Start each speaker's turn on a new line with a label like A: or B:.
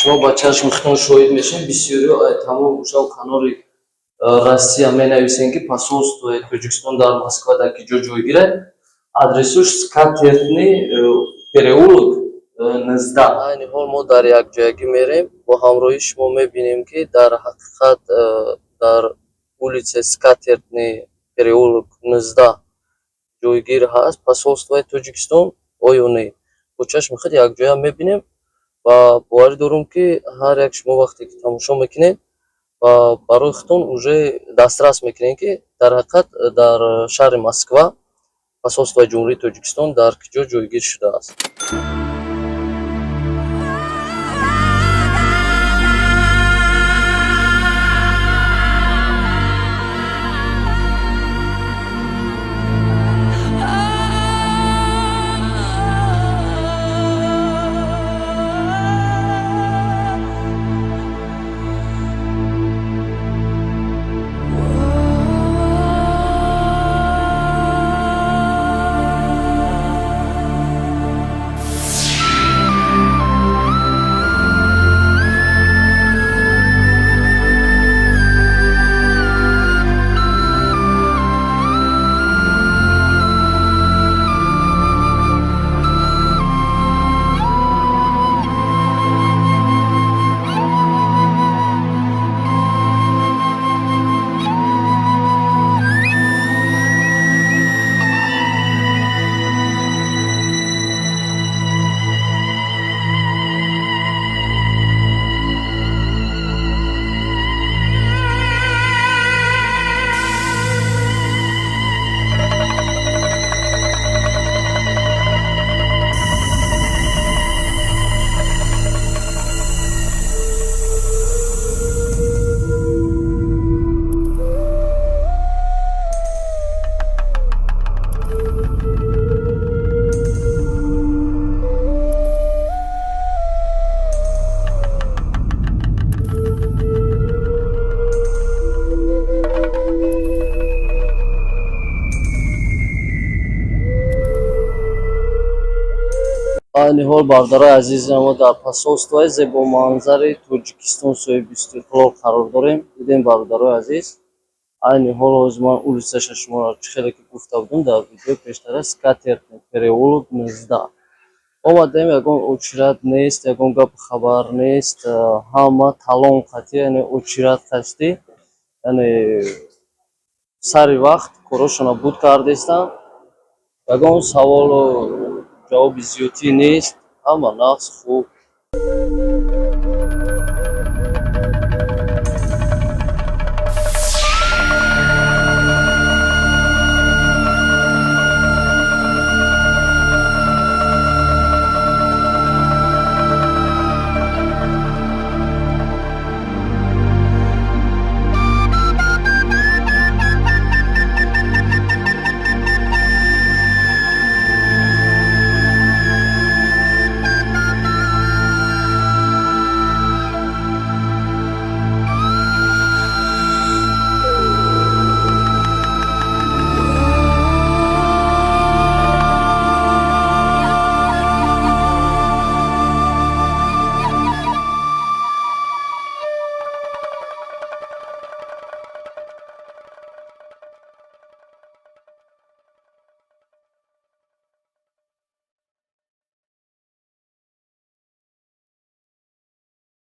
A: شما با چشم خودتون شاهد میشین بسیاری تمام uşak kanori Россия менависен ки посольствои Тоҷикистон дар Москва дар ки ҷо ҷойгирад адресуш Скатертни переулок 19. Айни ҳол мо дар якҷоягӣ мерем бо ҳамроҳии шумо мебинем ки дар ҳақиқат дар улице Скатертни переулок 19 ҷойгир ҳаст посольствои Тоҷикистон о ё не. Бо чашми худ якҷоя мебинем ва боварӣ дорум ки ҳар як шумо вақте ки тамошо мекунед ва барои худтон уже дастрас мекунед ки дар ҳақиқат дар шаҳри Москва посольствои ҷумҳурии Тоҷикистон дар ки ҷо ҷойгир шудааст. айни ҳол бародарои азизи мо дар посолствои зебоманзари Тоҷикистон соҳиби истиқлол қарор дорем. Дидем бародарои азиз, айни ҳол ҳозир ман улицаша шуморо хеле ки гуфта будам дар видеои пештара Скатертни переулок 19. омадем, ягон очират нест, ягон гап хабар нест, ҳама талон қатъи, яъне очират қасдӣ, яъне сари вақт корашона буд кардестанд. ягон саволу ҷавоби зиёдӣ нест, ҳама нағз хуб